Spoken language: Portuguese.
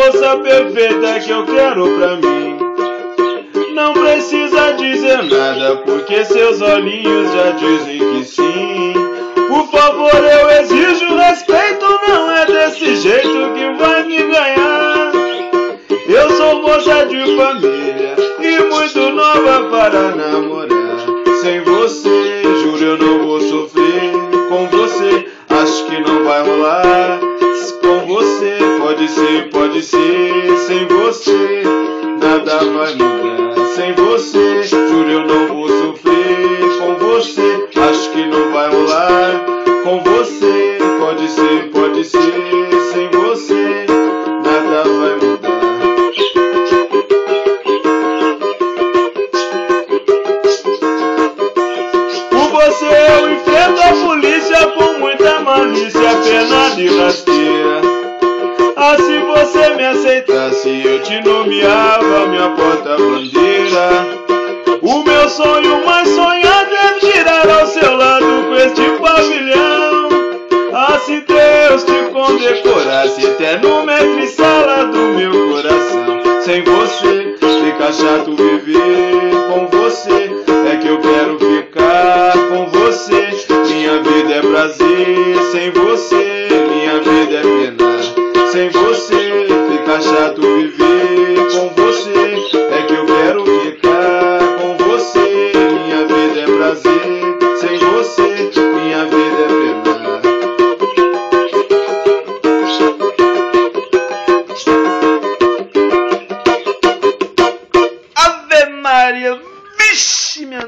moça perfeita que eu quero pra mim. Não precisa dizer nada, porque seus olhinhos já dizem que sim. Por favor, eu exijo respeito, não é desse jeito que vai me ganhar. Eu sou moça de família e muito nova para namorar. Sem você, juro eu não vou sofrer. Com você, acho que não vai rolar. Com você, pode ser. Sem você, nada vai mudar. Sem você, juro eu não vou sofrer. Com você, acho que não vai rolar. Com você, pode ser. Sem você, nada vai mudar. Por você eu enfrento a polícia com muita malícia, pena de rasteira. Se você me aceitasse, eu te nomeava minha porta-bandeira. O meu sonho mais sonhado é girar ao seu lado com este pavilhão. Se Deus te condecorasse, eterno mestre-sala do meu coração. Sem você, fica chato viver. Com você, é que eu quero ficar. Com você, minha vida é prazer. Sem você, minha vida é pena. Sem você, fica chato viver. Com você, é que eu quero ficar. Com você, minha vida é prazer. Sem você, minha vida é pena. Ave Maria, vixe, minha